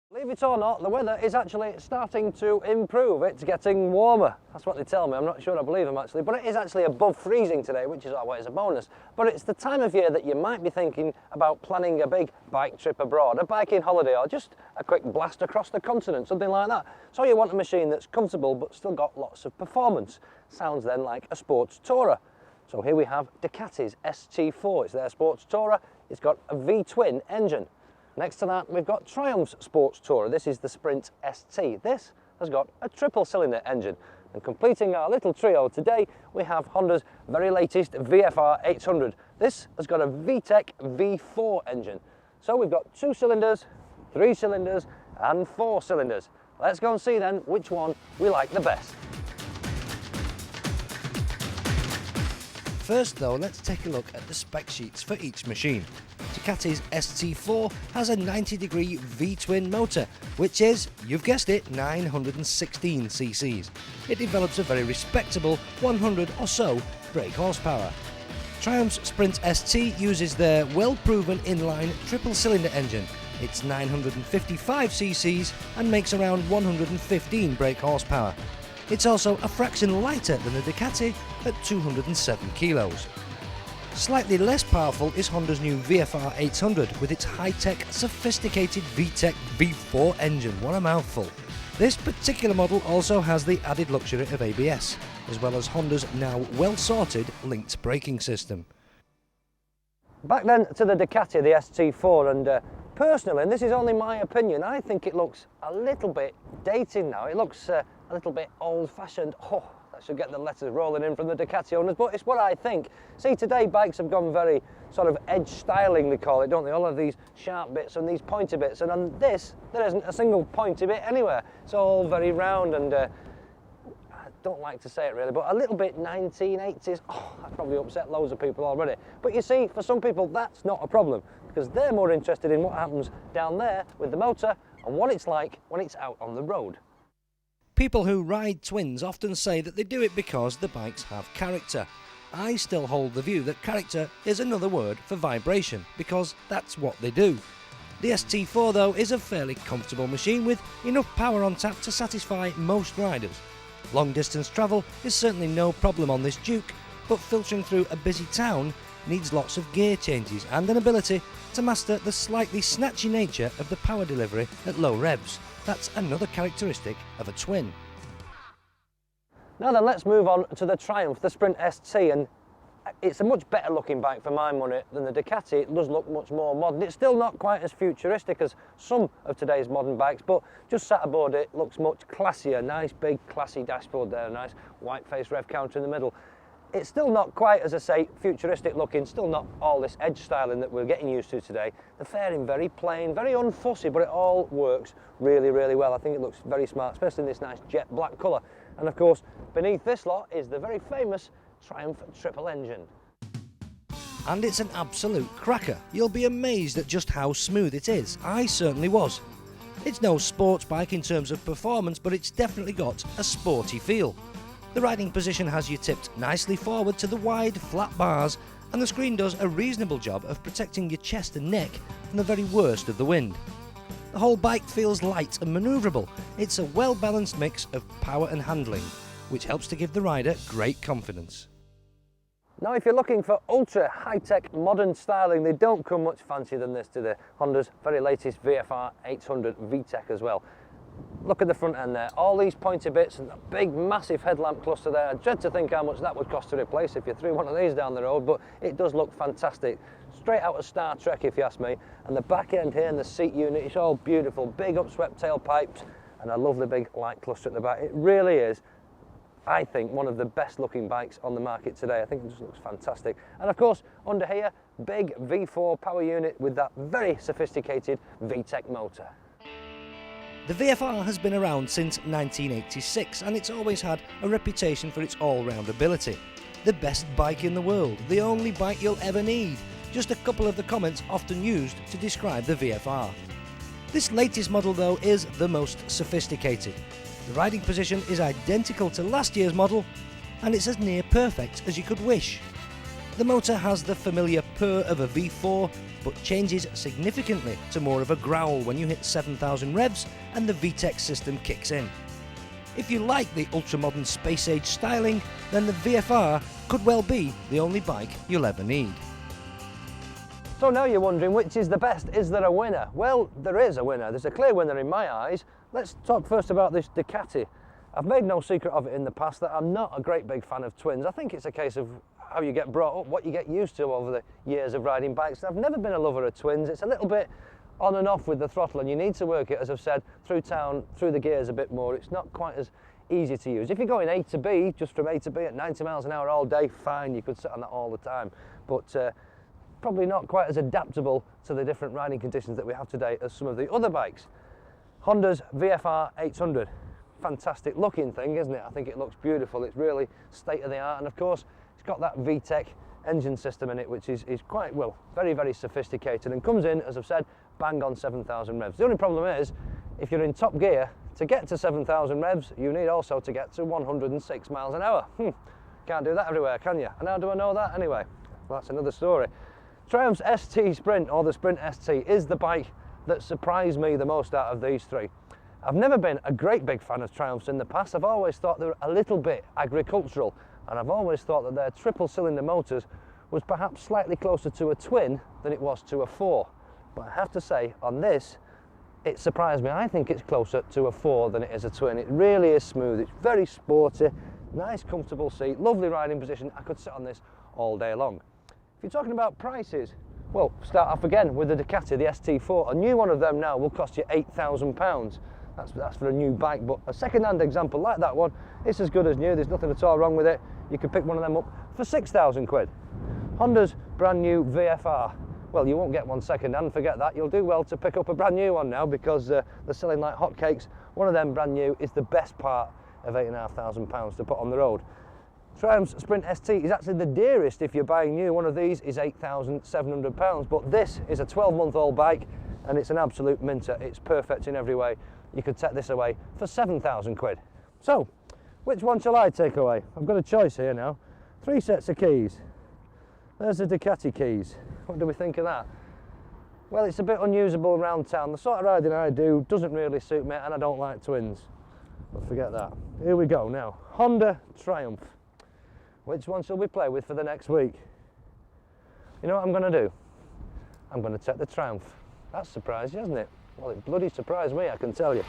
Believe it or not, the weather is actually starting to improve. It's getting warmer. That's what they tell me. I'm not sure I believe them actually, but it is actually above freezing today, which is always a bonus. But it's the time of year that you might be thinking about planning a big bike trip abroad, a biking holiday, or just a quick blast across the continent, something like that. So you want a machine that's comfortable but still got lots of performance. Sounds then like a sports tourer. So here we have Ducati's ST4. It's their sports tourer. It's got a V-twin engine. Next to that, we've got Triumph's sports tourer. This is the Sprint ST. This has got a triple cylinder engine. And completing our little trio today, we have Honda's very latest VFR 800. This has got a VTEC V4 engine. So we've got 2 cylinders, 3 cylinders, and 4 cylinders. Let's go and see then which one we like the best. First though, let's take a look at the spec sheets for each machine. Ducati's ST4 has a 90-degree V-twin motor, which is, you've guessed it, 916 cc's. It develops a very respectable 100 or so brake horsepower. Triumph's Sprint ST uses their well-proven inline triple-cylinder engine. It's 955 cc's and makes around 115 brake horsepower. It's also a fraction lighter than the Ducati at 207 kilos. Slightly less powerful is Honda's new VFR 800 with its high-tech, sophisticated VTEC V4 engine. What a mouthful. This particular model also has the added luxury of ABS, as well as Honda's now well-sorted linked braking system. Back then to the Ducati, the ST4, and personally, and this is only my opinion, I think it looks a little bit dated now. It looks a little bit old-fashioned. Oh, that should get the letters rolling in from the Ducati owners, but it's what I think. See, today bikes have gone very sort of edge styling, they call it, don't they? All of these sharp bits and these pointy bits, and on this, there isn't a single pointy bit anywhere. It's all very round and I don't like to say it really, but a little bit 1980s. Oh, that probably upset loads of people already. But you see, for some people, that's not a problem, because they're more interested in what happens down there with the motor and what it's like when it's out on the road. People who ride twins often say that they do it because the bikes have character. I still hold the view that character is another word for vibration, because that's what they do. The ST4 though is a fairly comfortable machine with enough power on tap to satisfy most riders. Long distance travel is certainly no problem on this Duke, but filtering through a busy town needs lots of gear changes and an ability to master the slightly snatchy nature of the power delivery at low revs. That's another characteristic of a twin. Now then, let's move on to the Triumph, the Sprint ST, and it's a much better looking bike for my money than the Ducati. It does look much more modern. It's still not quite as futuristic as some of today's modern bikes, but just sat aboard it looks much classier. Nice big classy dashboard there, nice white face rev counter in the middle. It's still not quite, as I say, futuristic looking, still not all this edge styling that we're getting used to today. The fairing very plain, very unfussy, but it all works really, really well. I think it looks very smart, especially in this nice jet black colour. And of course, beneath this lot is the very famous Triumph triple engine. And it's an absolute cracker. You'll be amazed at just how smooth it is. I certainly was. It's no sports bike in terms of performance, but it's definitely got a sporty feel. The riding position has you tipped nicely forward to the wide, flat bars, and the screen does a reasonable job of protecting your chest and neck from the very worst of the wind. The whole bike feels light and manoeuvrable. It's a well-balanced mix of power and handling, which helps to give the rider great confidence. Now, if you're looking for ultra high-tech modern styling, they don't come much fancier than this to the Honda's very latest VFR 800 VTEC as well. Look at the front end there, all these pointy bits and a big massive headlamp cluster there. I dread to think how much that would cost to replace if you threw one of these down the road, but it does look fantastic. Straight out of Star Trek if you ask me. And the back end here and the seat unit, it's all beautiful, big upswept tailpipes and a lovely big light cluster at the back. It really is, I think, one of the best looking bikes on the market today. I think it just looks fantastic. And of course, under here, big V4 power unit with that very sophisticated VTEC motor. The VFR has been around since 1986 and it's always had a reputation for its all-round ability. The best bike in the world, the only bike you'll ever need. Just a couple of the comments often used to describe the VFR. This latest model though is the most sophisticated. The riding position is identical to last year's model and it's as near perfect as you could wish. The motor has the familiar purr of a V4, but changes significantly to more of a growl when you hit 7,000 revs and the VTEC system kicks in. If you like the ultra-modern space-age styling, then the VFR could well be the only bike you'll ever need. So now you're wondering which is the best. Is there a winner? Well, there is a winner. There's a clear winner in my eyes. Let's talk first about this Ducati. I've made no secret of it in the past that I'm not a great big fan of twins. I think it's a case of how you get brought up, what you get used to over the years of riding bikes. I've never been a lover of twins. It's a little bit on and off with the throttle, and you need to work it, as I've said, through town, through the gears a bit more. It's not quite as easy to use. If you're going A to B, just from A to B at 90 miles an hour all day, fine, you could sit on that all the time. But probably not quite as adaptable to the different riding conditions that we have today as some of the other bikes. Honda's VFR 800. Fantastic looking thing, isn't it? I think it looks beautiful. It's really state of the art, and of course it's got that VTEC engine system in it, which is quite, well, very, very sophisticated, and comes in, as I've said, bang on 7,000 revs. The only problem is, if you're in top gear, to get to 7,000 revs, you need also to get to 106 miles an hour. Can't do that everywhere, can you? And how do I know that anyway? Well, that's another story. Triumph's ST Sprint, or the Sprint ST, is the bike that surprised me the most out of these three. I've never been a great big fan of Triumphs in the past. I've always thought they were a little bit agricultural, and I've always thought that their triple cylinder motors was perhaps slightly closer to a twin than it was to a 4. But I have to say, on this, it surprised me. I think it's closer to a 4 than it is a twin. It really is smooth. It's very sporty, nice comfortable seat, lovely riding position. I could sit on this all day long. If you're talking about prices, well, start off again with the Ducati, the ST4. A new one of them now will cost you £8,000. That's for a new bike, but a second-hand example like that one, it's as good as new. There's nothing at all wrong with it. You could pick one of them up for 6,000 quid. Honda's brand new VFR. Well, you won't get one second-hand, forget that. You'll do well to pick up a brand new one now, because they're selling like hotcakes. One of them brand new is the best part of £8,500 to put on the road. Triumph's Sprint ST is actually the dearest if you're buying new. One of these is £8,700, but this is a 12-month-old bike, and it's an absolute minter. It's perfect in every way. You could take this away for 7,000 quid. So, which one shall I take away? I've got a choice here now. 3 sets of keys. There's the Ducati keys. What do we think of that? Well, it's a bit unusable around town. The sort of riding I do doesn't really suit me, and I don't like twins. But forget that. Here we go now. Honda Triumph. Which one shall we play with for the next week? You know what I'm going to do? I'm going to take the Triumph. That's surprised you, hasn't it? Well, it bloody surprised me, I can tell you.